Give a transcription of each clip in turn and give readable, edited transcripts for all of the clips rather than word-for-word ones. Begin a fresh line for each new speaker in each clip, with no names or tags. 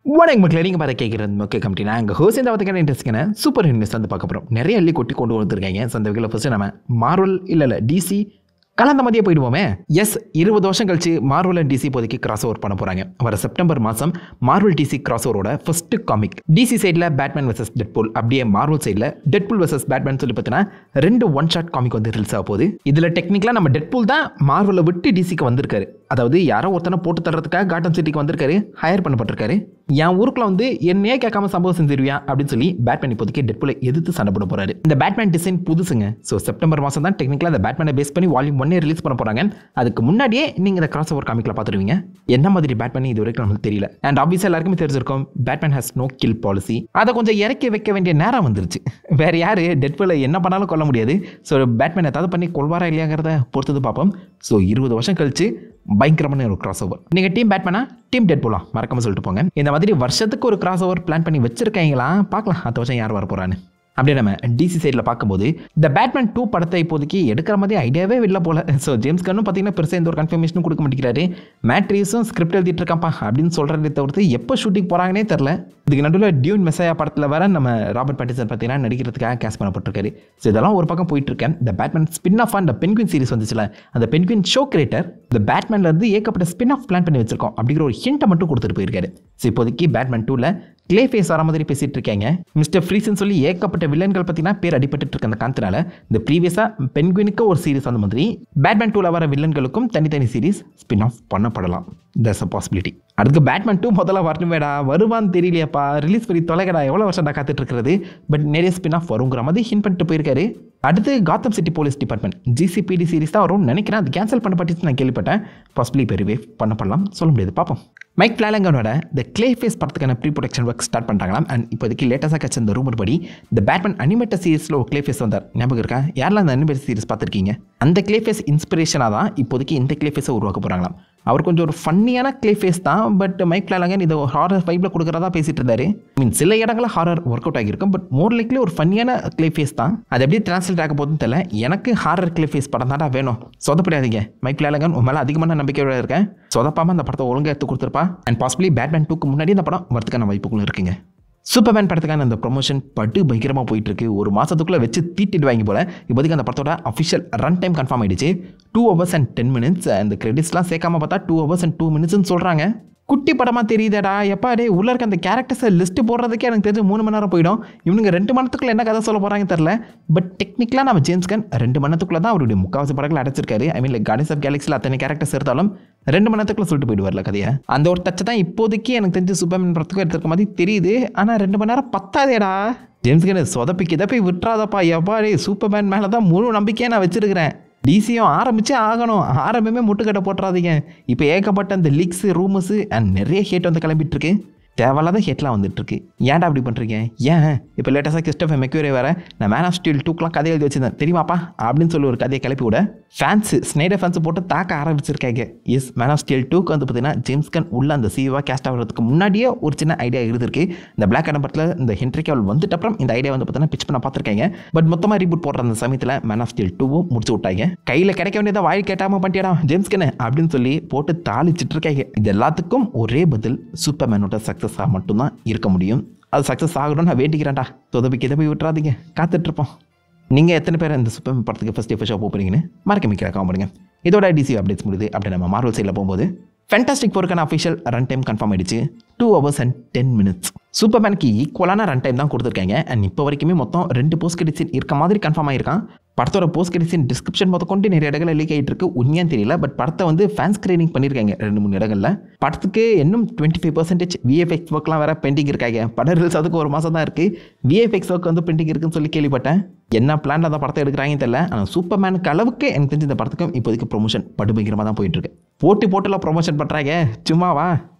வணக்கம் மக்களே, நீங்கள் பார்த்து கேட்குறது முக்கிய கம்பெனி. நாங்கள் ஹோஸ் இந்த பார்த்துக்கான இன்ட்ரெஸ்ட்கான சூப்பர் ஹிட்ஸ் வந்து பார்க்க போகிறோம். நிறைய அள்ளி கொட்டி கொண்டு வந்துருக்காங்க. ஸோ அந்த வகையில் ஃபஸ்ட்டு நம்ம மார்வல் இல்லை டிசி கலந்த மாதிரியே போயிடுவோமே. எஸ், 20 வருஷம் கழிச்சு மார்வல் அண்ட் டிசி இப்போதைக்கு கிராஸ் ஓவர் பண்ண போகிறாங்க. வர செப்டம்பர் மாதம் மார்வல் டிசி கிராஸ் ஓவரோட ஃபர்ஸ்ட் காமிக். டிசி சைடில் பேட்மேன் வர்சஸ் டெட்பூல், அப்படியே மார்வல் சைடில் டெட்பூல் வர்சஸ் பேட்மேன் சொல்லி பார்த்தீங்கன்னா 2 ஒன் ஷாட் காமிக் வந்து ரிலீஸ் ஆக போகுது. இதில் டெக்னிக்கலாக நம்ம டெட்பூல் தான் மார்வலை விட்டு டிசிக்கு வந்திருக்காரு. அதாவது யாரோ ஒருத்தனை போட்டு தர்றதுக்காக காட்டம் சிட்டிக்கு வந்திருக்காரு, ஹையர் பண்ணப்பட்டிருக்காரு. என் ஊருக்குள்ள வந்து என்னையே கேட்காம சம்பவம் செஞ்சிருவியா அப்படின்னு சொல்லி பேட்மேன் இப்போதைக்கு டெட்பூலை எதிர்த்து சண்டை போட போறாரு. இந்த பேட்மேன் டிசைன் புதுசுங்க. ஸோ செப்டம்பர் மாதம் தான் டெக்னிக்கலாக அந்த பேட்மேனை பேஸ் பண்ணி வால்யூம் 1 ரிலீஸ் பண்ண போறாங்க. அதுக்கு முன்னாடியே நீங்க இந்த கிராஸ் ஓவர் காமிக்ல பார்த்துருவீங்க. என்ன மாதிரி பேட்மேன் இது வரைக்கும் நமக்கு தெரியல. அண்ட் ஆப்வியஸா எல்லாருக்குமே தெரிஞ்சிருக்கும் Batman has no kill policy. அதை கொஞ்சம் இறக்கி வைக்க வேண்டிய நேரம் வந்துருச்சு. வேற யாரு டெட்பூலை என்ன பண்ணாலும் கொல்ல முடியாது. ஸோ பேட்மேன் ஏதாவது பண்ணி கொள்வாரா இல்லையாங்கிறத பொறுத்தது பார்ப்போம். ஸோ 20 வருஷம் கழிச்சு பயங்கரமான ஒரு கிராஸ் ஓவர். நீங்க டீம் பேட்மேனா டீம் டெட்பூலா மறக்காம சொல்லிட்டு போங்க. இந்த மாதிரி வருஷத்துக்கு ஒரு கிராஸ் ஓவர் பிளான் பண்ணி வச்சிருக்கீங்களா? பார்க்கலாம் அடுத்த வருஷம் யார் வர போறான்னு. அப்படியே நம்ம டிசி சைடில் பார்க்கும்போது இந்த பேட்மேன் 2 படத்தை இப்போதைக்கு எடுக்கிற மாதிரி ஐடியாவே இல்லை போல. ஸோ ஜேம்ஸ் கன்னும் பார்த்தீங்கன்னா பெருசாக எந்த ஒரு கன்ஃபர்மேஷனும் கொடுக்க மாட்டேங்கிறாரு. மேட்ரிஸும் ஸ்கிரிப்ட் எழுதிட்டு இருக்காப்பா அப்படின்னு சொல்கிறதே தவிர்த்து எப்போ ஷூட்டிங் போகிறாங்கன்னே தெரில. இதுக்கு நடுவில் டியூன் மெஸ்ஸாயா படத்தில் வர நம்ம ராபர்ட் பேட்டின்சன் பார்த்தீங்கன்னா நடிக்கிறதுக்காக கேஸ் பண்ணப்பட்டிருக்காரு. ஸோ இதெல்லாம் ஒரு பக்கம் போயிட்டு இருக்கேன். இந்த பேட்மேன் ஸ்பின் ஆஃப் அந்த பென்குயின் சீரிஸ் வந்துச்சுல, அந்த பென்குயின் ஷோ கிரியேட்டர் இந்த பேட்மேன்ல இருந்து ஏகப்பட்ட ஸ்பின் ஆஃப் பிளான் பண்ணி வச்சிருக்கோம் அப்படிங்கிற ஒரு ஹிண்ட்டை மட்டும் கொடுத்துட்டு போயிருக்காரு. ஸோ இப்போதைக்கு பேட்மேன் 2ல கிளே ஃபேஸ் வர மாதிரி பேசிட்டு இருக்காங்க. மிஸ்டர் ஃப்ரீஸ்ன்னு சொல்லி ஏகப்பட்ட வில்லன்கள் பார்த்தீங்கன்னா பேர் அடிபட்டு இருக்க அந்த காரணத்தினால இந்த ப்ரீவியஸாக பென்குயினுக்கு ஒரு சீரிஸ் அந்த மாதிரி பேட்மேன் 2ல வர வில்லன்களுக்கும் தனித்தனி சீரிஸ் ஸ்பின் ஆஃப் பண்ணப்படலாம். That's a possibility. அடுத்து பேட்மேன் 2 முதல்ல வரணுமேடா, வருவான்னு தெரியலையாப்பா, ரிலீஸ் பண்ணி தொலைகடா, எவ்வளோ வருஷம் நான் காத்துட்டு இருக்கிறது. பட் நிறைய ஸ்பின் ஆஃப் வருங்கிற மாதிரி ஹிண்ட் பண்ணிட்டு போயிருக்காரு. அடுத்து காத்தம் சிட்டி போலீஸ் டிபார்ட்மெண்ட் ஜிசிபிடி சீரிஸ் தான் வரும்னு நினைக்கிறேன். அது கேன்சல் பண்ணப்பட்டு நான் கேள்விப்பட்டேன். பாசிபிளி பெரிய பண்ணப்படலாம், சொல்ல முடியாது, பார்ப்போம். மைக் ஃப்ளாலங்கனோட த கிளே ஃபேஸ் படத்துக்கான ப்ரீ ப்ரொடக்ஷன் ஒர்க் ஸ்டார்ட் பண்ணுறாங்களாம். அண்ட் இப்போதைக்கு லேட்டஸ்டாக கட்சி இந்த ரூமர் படி இந்த பேட்மேன் அனிமேட்டட் சீரிஸில் ஒரு கிளே ஃபேஸ் வந்தார். ஞாபகம் இருக்கா? யாரெல்லாம் அந்த அனிமேட்டட் சீரிஸ் பார்த்துருக்கீங்க? அந்த கிளே ஃபேஸ் இன்ஸ்பிரேஷனாக தான் இப்போதைக்கு இந்த கிளே ஃபேஸை உருவாக்க போகிறாங்களாம். அவர் கொஞ்சம் ஒரு ஃபன்னியான கிளே ஃபேஸ் தான். பட் மைக் ஃப்ளாலங்கன் இதை ஒரு ஹாரர் வைப்பில் கொடுக்குறதா பேசிட்டு இருந்தாரு. சில இடங்களில் ஹாரர் ஒர்க் அவுட் ஆகியிருக்கும். பட் மோர் லைக்லி ஒரு ஃபன்னியான கிளே ஃபேஸ் தான். அது எப்படி டிரான்ஸ்லேட் ஆக போகுதுன்னு தெரியல. எனக்கு ஹாரர் கிளே ஃபேஸ் படம் தான்டா வேணும். சொதப்படாதீங்க மைக் ஃப்ளாலங்கன், உன் மேலே அதிகமான நம்பிக்கையோட இருக்கேன். சொதப்பாமல் அந்த படத்தை ஒழுங்காக எடுத்து கொடுத்துருப்பா. அண்ட் பாசிபிளி பேட்மேன் 2க்கு முன்னாடி இந்த படம் வரதுக்கான வாய்ப்புகளும் இருக்குங்க. சூப்பர்மேன் படத்துக்கான அந்த ப்ரொமோஷன் படு பயங்கரமாக போயிட்டு இருக்கு. ஒரு மாதத்துக்குள்ளே வச்சு தீட்டிட்டு வாங்கி போல. இப்போதைக்கு அந்த படத்தோட அஃபிஷியல் ரன் டைம் கன்ஃபார்ம் ஆயிடுச்சு. 2 hours and 10 minutes. அந்த கிரெடிட்ஸ்லாம் சேர்க்காம பார்த்தா 2 hours and 2 minutes சொல்கிறாங்க. குட்டி படமாக தெரியுதடா எப்பா டே. உள்ள இருக்க அந்த கேரக்டர்ஸை லிஸ்ட்டு போடுறதுக்கே எனக்கு தெரிஞ்சு 3 மணி நேரம் போயிடும். இவனுங்க 2 மணி நேரத்துக்குள்ள என்ன கதை சொல்ல போகிறாங்க தெரில. பட் டெக்னிக்கலாக நம்ம ஜேம்ஸ் கன் 2 மணி நேரத்துக்குள்ள தான் அவருடைய முக்கால்வாசி படங்கள் அடைச்சிருக்காரு. ஐ மீன் லைக் கார்டியன்ஸ் ஆஃப் கேலக்ஸியில் அத்தனை கேரக்டர்ஸ் இருந்தாலும் 2 மணி நேரத்துக்குள்ள சொல்லிட்டு போயிடுவார்ல கதையை. அந்த ஒரு டச்சை தான் இப்போதைக்கு எனக்கு தெரிஞ்சு சூப்பர்மேன் படத்துக்கும் எடுத்துருக்க மாதிரி தெரியுது. ஆனால் 2 மணி நேரம் பத்தாதேடா. ஜேம்ஸ் கன் சொதப்பிக்கிதை போய் விட்டுறாதப்பா எப்பா டே. சூப்பர்மேன் மேலே தான் முழு நம்பிக்கையை நான் வச்சிருக்கிறேன். டிசியும் ஆரம்பிச்சே ஆகணும். ஆரம்பமே முட்டுக்கட்டை போட்டுறாதீங்க. இப்போ ஏகப்பட்ட அந்த லீக்ஸு ரூமர்ஸு அண்ட் நிறைய ஹேட் வந்து கிளம்பிட்டு இருக்கு. தேவையில்லாத ஹேட்லாம் வந்துட்டு இருக்கு. ஏன்டா அப்படி பண்ணுறீங்க? ஏன் இப்போ லேட்டஸ்டாக கிறிஸ்டோஃபர் மெக்யூரி வேற நான் மேன் ஆஃப் ஸ்டீல் 2க்குலாம் கதை எழுதி வச்சிருந்தேன் தெரியுமாப்பா அப்படின்னு சொல்லி ஒரு கதையை கிளப்பி விட ஃபேன்ஸு ஸ்னைடர் ஃபேன்ஸு போட்டு தாக்க ஆரம்பிச்சிருக்காங்க. எஸ், மேன் ஆஃப் ஸ்டீல் 2க்கு வந்து பார்த்தீங்கன்னா ஜேம்ஸ் கன் உள்ள அந்த சிவாக கேஸ்ட் ஆகிறதுக்கு முன்னாடியே ஒரு சின்ன ஐடியா இருந்திருக்கு. இந்த பிளாக் அடம் படத்தில் இந்த ஹென்ரி கேவல் வந்துட்டு அப்புறம் இந்த ஐடியா வந்து பார்த்தீங்கன்னா பிச் பண்ண பார்த்துருக்காங்க. பட் மொத்தமாக ரீபூட் போடுற அந்த சமயத்தில் மேன் ஆஃப் ஸ்டீல் 2வும் முடிச்சு விட்டாங்க. கையில் கிடைக்க வேண்டியதை வாய் கேட்டாமல் பண்ணிட்டா ஜேம்ஸ் கன் அப்படின்னு சொல்லி போட்டு தாளிச்சிட்டு இருக்காங்க. இது எல்லாத்துக்கும் ஒரே பதில் சூப்பர்மேனோட சக்ஸஸாக மட்டும்தான் இருக்க முடியும். அது சக்ஸஸ் ஆகணும்னு நான் வேண்டிக்கிறேன்டா. சொதப்பிக்கு இதை போய் விட்டுறாதீங்க, காத்துட்ருப்போம். நீங்கள் எத்தனை பேர் இந்த சூப்பர்மேன் படத்துக்கு ஃபர்ஸ்ட் டே ஷோ போகிறீங்கன்னு மறக்க மிக்க பண்ணுங்க. இதோட டிசி அப்டேட்ஸ் முடியுது. அப்படி நம்ம மார்வல் சைடில் போகும்போது ஃபேண்டாஸ்டிக் ஃபோருக்கான அஃபிஷியல் ரன் டைம் கன்ஃபார்ம் ஆயிடுச்சு. 2 hours and 10 minutes. சூப்பர்மேனுக்கு ஈக்குவலான ரன் டைம் தான் கொடுத்துருக்காங்க. அண்ட் இப்போ வரைக்குமே மொத்தம் 2 போஸ்ட் கிரெடிட் சீன் இருக்க மாதிரி கன்ஃபார்ம் ஆயிருக்கான். படத்தோட போஸ்ட் கிரெடிட் சீன் டிஸ்கிரிப்ஷன் மொத்தம் கொண்டு நிறைய இடங்களில் லீக் ஆகிட்டு இருக்கு. உண்மையாக தெரியல. பட் படத்தை வந்து ஃபேன் ஸ்க்ரீனிங் பண்ணியிருக்காங்க 2-3 இடங்களில். படத்துக்கு இன்னும் 25% விஎஃப்எக்ஸ் ஒர்க்லாம் வேற பெண்டிங் இருக்காங்க. படம் ரிலீஸ் அதுக்கு ஒரு மாதம் தான் இருக்குது. விஎஃப்எக்ஸ் ஒர்க் வந்து பெண்டிங் இருக்குன்னு சொல்லி கேள்விப்பட்டேன். என்ன பிளான் அந்த படத்தை எடுக்கிறாங்கன்னு தெரியல. ஆனால் சூப்பர்மேனுக்கு அளவுக்கு எனக்கு தெரிஞ்சு இந்த படத்துக்கும் இப்போதைக்கு ப்ரொமோஷன் படுபயங்கரமாக தான் போயிட்டு இருக்கு. போட்டுலாம் ப்ரொமோஷன் பண்ணுறாங்க சும்மாவா.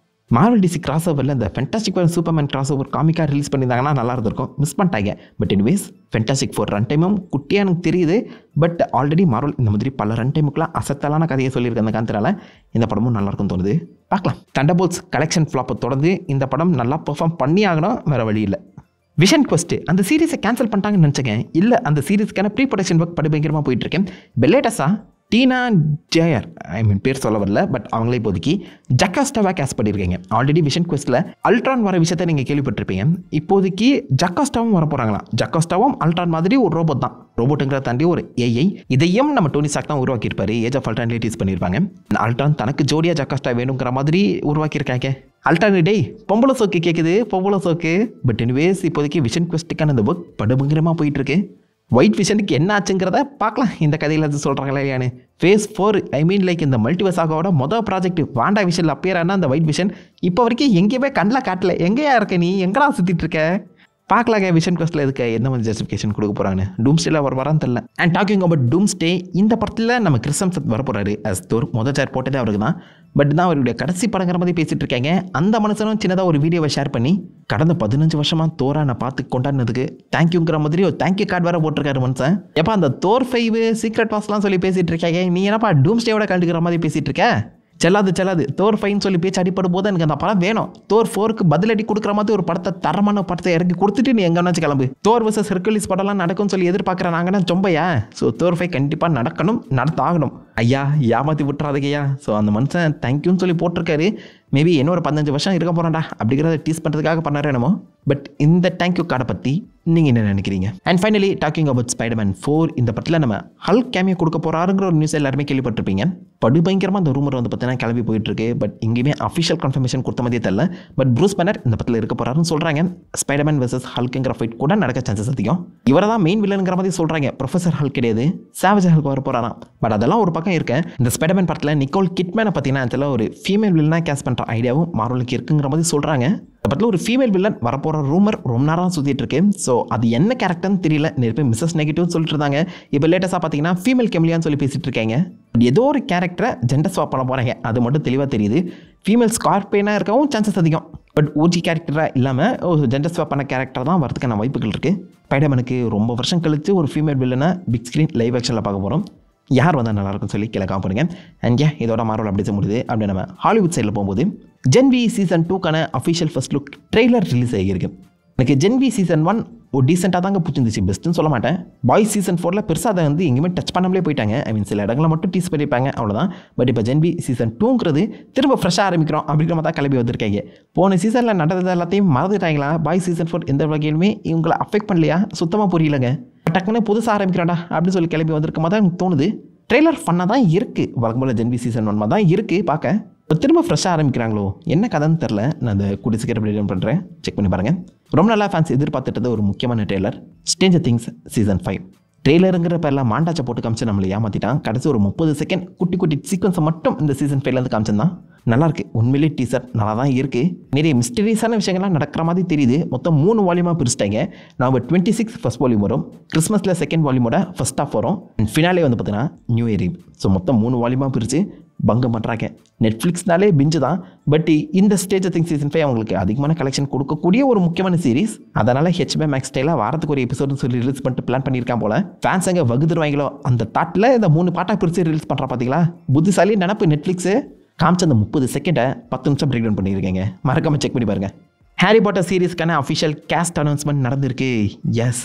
மார்வல் டிசி கிராஸ் ஓவரில் இந்த Fantastic Four Superman cross over காமிக்காக ரிலீஸ் பண்ணியிருந்தாங்கன்னா நல்லா இருந்திருக்கும். மிஸ் பண்ணிட்டாங்க. But anyways Fantastic Four run டைமும் குட்டியாக எனக்கு தெரியுது. பட் ஆல்ரெடி மார்வல் இந்த மாதிரி பல ரன் டைமுக்குலாம் அசத்தலான கதையை சொல்லியிருக்க அந்த காரணத்தினால இந்த படமும் நல்லாயிருக்கும் தோணுது. பார்க்கலாம். தண்டர்போல்ட்ஸ் கலெக்ஷன் ஃப்ளாப்பை தொடர்ந்து இந்த படம் நல்லா பெர்ஃபார்ம் பண்ணி ஆகணும், வேறு வழி இல்லை. விஷன் குவெஸ்ட் அந்த சீரிஸை கேன்சல் பண்ணிட்டாங்கன்னு நினச்சேங்க. இல்லை, அந்த சீரிஸ்க்கான ப்ரீ ப்ரொடக்ஷன் ஒர்க் படுபயங்கரமாக போயிட்டுருக்கேன். பெல்லேட்டஸாக டீனா ஜேயர் பேர் சொல்ல வரல, பட் அவங்களே இப்போதைக்கு ஜக்காஸ்டாவாக கேஸ்ட் பண்ணியிருக்கீங்க. ஆல்ரெடி விஷன் குவெஸ்ட்டில் அல்ட்ரான் வர விஷயத்தை நீங்கள் கேள்விப்பட்டிருப்பீங்க. இப்போதைக்கு ஜக்காஸ்டாவும் வர போகிறாங்களாம். ஜக்காஸ்டாவும் அல்ட்ரான் மாதிரி ஒரு ரோபோட் தான். ரோபோட்டுங்கிற தாண்டி ஒரு ஏஐ. இதையும் நம்ம டோனி ஸ்டார்க் தான் உருவாக்கியிருப்பாரு. ஏஜ் ஆஃப் அல்ட்ரான் ரிலீஸ் பண்ணியிருப்பாங்க. அல்ட்ரான் தனக்கு ஜோடியாக ஜக்காஸ்டா வேணுங்கிற மாதிரி உருவாக்கியிருக்காங்க. அல்ட்ரான் டே பொம்பளை சோக்கு கேட்குது, பொம்பளை சோக்கு. பட் எனிவேஸ் இப்போதைக்கு விஷன் குவெஸ்ட்டுக்கான இந்த ஒர்க் படுபங்கிரமாக போயிட்டுருக்கு. ஒயிட் விஷனுக்கு என்ன ஆச்சுங்கிறத பார்க்கலாம் இந்த கதையில் அது சொல்கிறாங்களா இல்லையானு. ஃபேஸ் 4 லைக் இந்த மல்டிவர்ஸ் ஆகோட மொதல் ப்ராஜெக்ட் வாண்டா விஷனில் அப்பியர் ஆனால் அந்த ஒயிட் விஷன் இப்போ வரைக்கும் எங்கேயுமே கண்ணில் காட்டல. எங்கேயா இருக்க நீ, எங்கடா சுற்றிட்டு இருக்க? பார்க்கலாங்க விஷன் குவெஸ்ட்டில் இதுக்கு என்ன மாதிரி ஜஸ்டிஃபிகேஷன் கொடுக்க போகிறாங்கன்னு. டூம்ஸ்டேல வரான்னு தெரியல. அண்ட் டாக்கிங் அபவுட் டூம்ஸ்டே, இந்த படத்தில் நம்ம கிறிஸ் ஹெம்ஸ்வொர்த் வர போகிறாரு அஸ் தோர். மொதல் சேர் போட்டதே அவருக்கு தான். பட் தான் அவருடைய கடைசி படங்கிற மாதிரி பேசிகிட்டு இருக்காங்க. அந்த மனுஷனும் சின்னதாக ஒரு வீடியோவை ஷேர் பண்ணி கடந்த 15 வருஷமாக தோரா நான் பார்த்து கொண்டாடினதுக்கு தேங்க்யூங்கிற மாதிரி ஒரு தேங்க்யூ கார்டு வேறு போட்டிருக்காரு மனுஷன். எப்போ அந்த தோர் 5 சீக்ரெட் வாஸ்லாம் சொல்லி பேசிகிட்டு இருக்காங்க. நீ என்னப்பா டூம்ஸ்டேயோட கண்டுக்கிற மாதிரி பேசிகிட்டு இருக்க? செல்லாது தோர் 5 சொல்லி பேச்சு அடிப்படும் போது எனக்கு அந்த படம் வேணும். தோர் 4க்கு பதிலடி கொடுக்குற மாதிரி ஒரு படத்தை, தரமான படத்தை இறக்கி கொடுத்துட்டு நீ எங்கன்னாச்சும் கிளம்பு. தோர் vs ஹெர்குலிஸ் படம்லாம் நடக்கும்னு சொல்லி எதிர்பார்க்குறேன் நாங்கன்னா சொம்பையா. ஸோ தோர் 5 கண்டிப்பாக நடக்கணும், நடத்தாகணும். ஐயா ஏமாற்றி விட்டுறாதுக்கையா. ஸோ அந்த மனுஷன் தேங்க்யூன்னு சொல்லி போட்டிருக்காரு. மேபி இன்னொரு 15 வருஷம் இருக்க போகிறான்டா அப்படிங்கிறத டீஸ் பண்ணுறதுக்காக பண்ணாரு என்னமோ. பட் இந்த தேங்க்யூ கார்டை பற்றி நீங்கள் என்ன நினைக்கிறீங்க? And finally talking about Spiderman 4, இந்த படத்தில் நம்ம ஹல்க் கேமியோ கொடுக்க போகிறாருங்கிற ஒரு நியூஸ் எல்லாருமே கேள்விப்பட்டிருப்பீங்க. படுபயங்கரமாக அந்த ரூமர் வந்து பார்த்தீங்கன்னா கிளம்பி போயிட்டுருக்கு. பட் எங்கேயுமே அஃபிஷியல் கன்ஃபர்மேஷன் கொடுத்த மாதிரியே தெரியல. பட் ப்ரூஸ் பேனர் இந்த படத்தில் இருக்க போகிறாருன்னு சொல்கிறாங்க. ஸ்பைடர்மேன் vs ஹல்க்குங்கிற ஃபைட் கூட நடக்க சான்சஸ் அதிகம். இவரை தான் மெயின் வில்லனுங்கிற மாதிரி சொல்கிறாங்க. ப்ரொஃபசர் ஹல்க் கிடையாது, சாவேஜ் ஹல்க் வர போகிறாராம். பட் அதெல்லாம் ஒரு பக்கம் இருக்கு. இந்த ஸ்பைடர்மேன் படத்தில் நிக்கோல் கிட்மேனை பார்த்தீங்கன்னா அதில் ஒரு ஃபீமேல் வில்லனாக கேஸ் பண்ணுற ஐடியாவும் மார்வலுக்கு இருக்குங்கிற மாதிரி சொல்கிறாங்க. இந்த படத்தில் ஒரு ஃபீமேல் வில்லன் வரப்போகிற ரூமர் ரொம்ப நேரம் சுற்றிட்டு இருக்கு. ஸோ அது என்ன கேரக்டர்னு தெரியல. நிறைய பேர் மிஸ்ஸஸ் நெகட்டிவ்னு சொல்லிட்டு இருந்தாங்க. இப்போ லேட்டஸ்ட்டாக பார்த்தீங்கன்னா ஃபீமேல் கெமிலியான்னு சொல்லி பேசிட்டு இருக்காங்க. ஏதோ ஒரு கேரக்டரை ஜெண்டர் ஸ்வாப் பண்ண போகிறாங்க, அது மட்டும் தெளிவாக தெரியுது. ஃபீமேல் ஸ்கார்பியனாக இருக்கவும் சான்சஸ் அதிகம். பட் ஓஜி கேரக்டராக இல்லாமல் ஜெண்டர் ஸ்வாப் பண்ண கேரக்டர் தான் வரதுக்கான வாய்ப்புகள் இருக்குது. ஸ்பைடர்மேனுக்கு ரொம்ப வருஷம் கழித்து ஒரு ஃபீமேல் வில்லனை பிக் ஸ்க்ரீன் லைவ் ஆக்ஷனில் பார்க்க போகிறோம். யார் வந்தால் நல்லாயிருக்குன்னு சொல்லி கீழே காமிங்க. அண்ட் இதோட மார்வல் அப்டேட்ஸ் முடியுது. அப்படி நம்ம ஹாலிவுட் சைடில் போகும்போது ஜென் வி சீசன் 2க்கான official first look trailer release ஆகியிருக்கு. எனக்கு ஜென் வி சீசன் 1 ஒரு டீசெண்டாக தாங்க பிடிச்சிருந்துச்சு, பெஸ்ட்டுன்னு சொல்ல மாட்டேன். பாய்ஸ் சீசன் 4 பெருசாக அதை வந்து எங்கேயுமே டச் பண்ணாமலே போயிட்டாங்க. சில இடங்களை மட்டும் டீஸ் பண்ணியிருப்பாங்க, அவ்வளோதான். பட் இப்போ ஜென் வி சீசன் 2ங்கிறது திரும்ப ஃப்ரெஷ்ஷாக ஆரம்பிக்கிறோம் அப்படிங்கிற மாதிரி தான் கிளம்பி வந்திருக்காங்க. போன சீசனில் நடந்தது எல்லாத்தையும் மறந்துட்டாங்களா? பாய்ஸ் சீசன் 4 எந்த வகையிலுமே இவங்களை அஃபெக்ட் பண்ணலையா? சுத்தமாக புரியலங்க. டக்குன்னு புதுசாக ஆரம்பிக்கிறான்டா அப்படின்னு சொல்லி கிளம்பி வந்திருக்க மாதிரி தான் எனக்கு தோணுது. ட்ரெய்லர் ஃபன்னாக தான் இருக்குது, வழக்கம் போல் ஜென் வி சீசன் 1 தான் இருக்குது பார்க்க. திரும்ப ஃப்ரெஷ்ஷாக ஆரம்பிக்கிறாங்களோ என்ன கதைன்னு தெரில. நான் அந்த கூடி சீக்கிரம் ரெடி பண்ணுறேன், செக் பண்ணி பாருங்கள். ரொம்ப நல்லா ஃபேன்ஸ் எதிர்பார்த்துட்டது ஒரு முக்கியமான ட்ரெய்லர் ஸ்ட்ரேஞ்சர் திங்ஸ் சீசன் 5. ட்ரெய்லருங்கிற பேரில் மாண்டாச்சை போட்டு காமிச்சு நம்மளை ஏமாற்றிட்டான். கடைசி ஒரு 30 செகண்ட் குட்டி சீக்வன்ஸை மட்டும் இந்த சீசன் 5லேருந்து காமிச்சிருந்தான். நல்லாயிருக்கு, உண்மையிலே டீசர் நல்லா தான் இருக்குது. நிறைய மிஸ்டீரியஸான விஷயங்கள்லாம் நடக்கிற மாதிரி தெரியுது. மொத்தம் 3 வால்யூமாக பிரிச்சிட்டாங்க. நவம்பர் 26 ஃபர்ஸ்ட் வால்யூம் வரும், கிறிஸ்மஸில் செகண்ட் வால்யூமோட ஃபர்ஸ்ட் ஆஃப் வரும், அண்ட் ஃபினாலே வந்து பார்த்தீங்கன்னா நியூ இயர் ஈவ். ஸோ மொத்தம் 3 வால்யூமாக பிரித்து பங்கம் பண்ணுறாங்க. நெட்ஃப்ளிக்ஸ்னாலே பிஞ்சு தான். பட் இந்த ஸ்டேஜ் திங்ஸ் சீசன் 5 அவங்களுக்கு அதிகமான கலெக்ஷன் கொடுக்கக்கூடிய ஒரு முக்கியமான சீரிஸ். அதனால் HBO Max ஸ்டைலாக வாரத்துக்கு ஒரு எபிசோடு சொல்லி ரிலீஸ் பண்ணிட்டு பிளான் பண்ணியிருக்கான் போல. ஃபேன்ஸ் அங்கே வகுதுருவாங்களோ அந்த தாட்டில் இந்த 3 பாட்டாக பிரித்து ரிலீஸ் பண்ணுறா பார்த்தீங்களா? புத்திசாலி நினப்பு நெட்ஃப்ளிக்ஸு. காமிச்ச அந்த 30 செகண்டை 10 நிமிஷம் பிரேக் டவுன் பண்ணியிருக்கேங்க. மறக்காமல் செக் பண்ணி பாருங்கள். ஹாரி பாட்டர் சீரிஸ்க்கான அஃபிஷியல் கேஸ்ட் அனௌன்ஸ்மெண்ட் நடந்திருக்கு. எஸ்,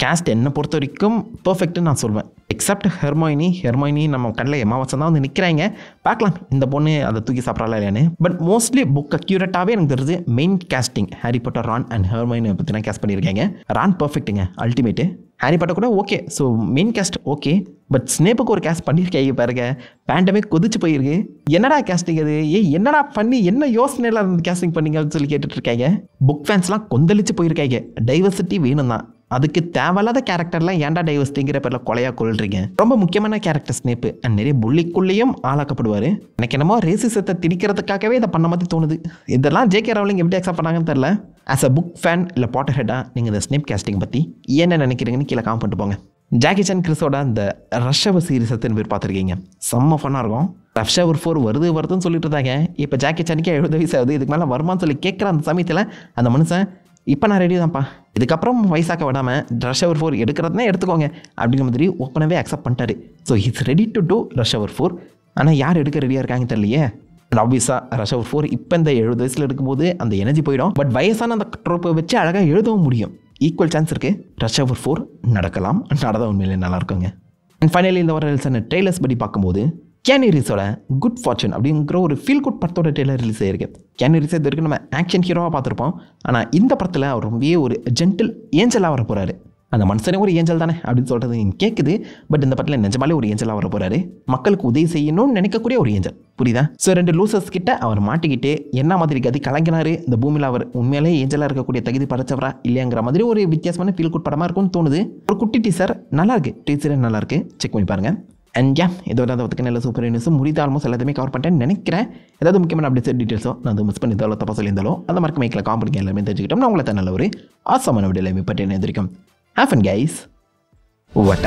கேஸ்ட் என்னை பொறுத்த வரைக்கும் பர்ஃபெக்ட்டுன்னு நான் சொல்வேன். எக்ஸப்ட் ஹெர்மைனி நம்ம கண்ணில் எமாவாசம் தான் வந்து நிற்கிறாங்க. பார்க்கலாம் இந்த பொண்ணு அதை தூக்கி சாப்பிட்றாளா இல்லையான்னு. பட் மோஸ்ட்லி புக் அக்யூரேட்டாகவே எனக்கு தெரிஞ்சு main casting Harry Potter, Ron and ஹெர்மைனை பற்றி தான் கேஸ்ட் பண்ணியிருக்காங்க. ரான் பர்ஃபெக்ட்டுங்க, அல்டிமேட்டு. ஹாரி பாட்டர் கூட okay. So main cast okay. But ஸ்னேப்புக்கு ஒரு கேஸ்ட் பண்ணியிருக்காங்க பாருங்க. பேண்டமே கொதிச்சு போயிருக்கு. என்னடா கேஸ்டிங் அது? என்னடா பண்ணி என்ன யோசனையில் அந்த கேஸ்டிங் பண்ணிங்க அப்படின்னு சொல்லி கேட்டுட்டு இருக்காங்க. புக் ஃபேன்ஸ்லாம் கொந்தளிச்சு போயிருக்காங்க. டைவர்சிட்டி வேணும் தான், அதுக்கு தேவையில்லாத கேரக்டர்லாம் ஏன்டா டைவர்சிட்டிங்கிற பேரில் கொலையாக கொள்றீங்க. ரொம்ப முக்கியமான கேரக்டர் ஸ்னேப்பு. அண்ட் நிறைய புள்ளிக்குள்ளேயும் ஆளாக்கப்படுவார். எனக்கு என்னமோ ரேசிசத்தை திணிக்கிறதுக்காகவே இதை பண்ண மாதிரி தோணுது. இதெல்லாம் ஜேகே ரவுலிங் எப்படி அக்செப்ட் பண்ணாங்கன்னு தெரில. ஆஸ் அ புக் ஃபேன் இல்லை பாட்டர் ஹெட்டாக நீங்கள் இந்த ஸ்னேப் கேஸ்டிங் பற்றி என்ன நினைக்கிறீங்கன்னு கீழே காமெண்ட் பண்ணிட்டு போங்க. ஜாக்கி சான் கிறிஸோட அந்த ரஷ் அவர் சீரிஸ் எத்தனை பேர் பார்த்துருக்கீங்க? செம்ம ஃபன்னாக இருக்கும். ரஷ் அவர் 4 வருதுன்னு சொல்லிட்டு இருந்தாங்க. இப்போ ஜாக்கி சானுக்கே 70 வயசு ஆகுது, இதுக்கு மேலே வருமானு சொல்லி கேட்குற அந்த சமயத்தில் அந்த மனுஷன் இப்போ நான் ரெடி தான்ப்பா, இதுக்கப்புறம் வயசாக்க விடாமல் ரஷ் அவர் 4 எடுக்கிறதுனா எடுத்துக்கோங்க அப்படிங்கிற மாதிரி ஓப்பனாகவே அக்செப்ட் பண்ணிட்டாரு. So it's ready to do Rush Hour 4. ஆனால் யார் எடுக்க ரெடியாக இருக்காங்க தெரியலையே. ஆப்வியஸாக ரஷ் அவர் 4 இப்போ இந்த 70 வயசில் எடுக்கும்போது அந்த எனர்ஜி போயிடும். பட் வயசான அந்த ட்ரோப்பை வச்சு அழகாக எழுதவும் முடியும். ஈக்குவல் சான்ஸ் இருக்குது. ரஷ் அவர் 4 நடக்கலாம், நடந்தால் உண்மையிலே நல்லாயிருக்குங்க. அண்ட் ஃபைனலி இந்த வர ரிலீஸான ட்ரெய்லர்ஸ் படி பார்க்கும்போது கேனி ரீவ்ஸோட குட் ஃபார்ச்சூன் அப்படிங்கிற ஒரு ஃபீல் குட் படத்தோட ட்ரெய்லர் ரிலீஸ் ஆயிருக்கு. கேனி ரீவ்ஸ் இது வரைக்கும் நம்ம ஆக்ஷன் ஹீரோவாக பார்த்துருப்போம். ஆனால் இந்த படத்தில் அவர் ரொம்பவே ஒரு ஜென்டில் ஏஞ்சலாக வர போகிறாரு. அந்த மனுஷனே ஒரு ஏஞ்சல் தானே அப்படின்னு சொல்கிறது கேட்குது. பட் இந்த படத்தில் நிஜமாலே ஒரு ஏஞ்சலாக வர போகிறாரு. மக்களுக்கு உதவி செய்யணும்னு நினைக்கக்கூடிய ஒரு ஏஞ்சல், புரியுதா? ஸோ 2 லூசர்ஸ் கிட்ட அவர் மாட்டிக்கிட்டு என்ன மாதிரி கதி கலங்கினாரு இந்த பூமியில், அவர் உண்மையிலே ஏஞ்சலாக இருக்கக்கூடிய தகுதி படைச்சவரா இல்லையாங்கிற மாதிரி ஒரு வித்தியாசமான ஃபீல் குட் படமாக இருக்கும்னு தோணுது. ஒரு குட்டி டீசர் நல்லாயிருக்கு, டீசரே நல்லாயிருக்கு, செக் பண்ணி பாருங்கள். அண்ட் இதோட அதை பற்றி நல்ல சூப்பர் நியூஸும் முடிந்த ஆல்மோஸ்ட் எல்லாத்தையுமே கவர் பண்ணிட்டேன்னு நினைக்கிறேன். ஏதாவது முக்கியமான அப்டேட்ஸ் டீட்டெயில்ஸோ நான் அது மிஸ் பண்ணியிருந்தாலோ தப்பாக சொல்லியிருந்தாலோ அந்த மாதிரி மைக்கில் காம்படிங்க எல்லாமே தெரிஞ்சுக்கிட்டோம். நான் உங்களை நல்ல ஒரு ஆசமான வீடியோ எல்லாமே பற்றி நினைந்திருக்கோம். Have fun guys. What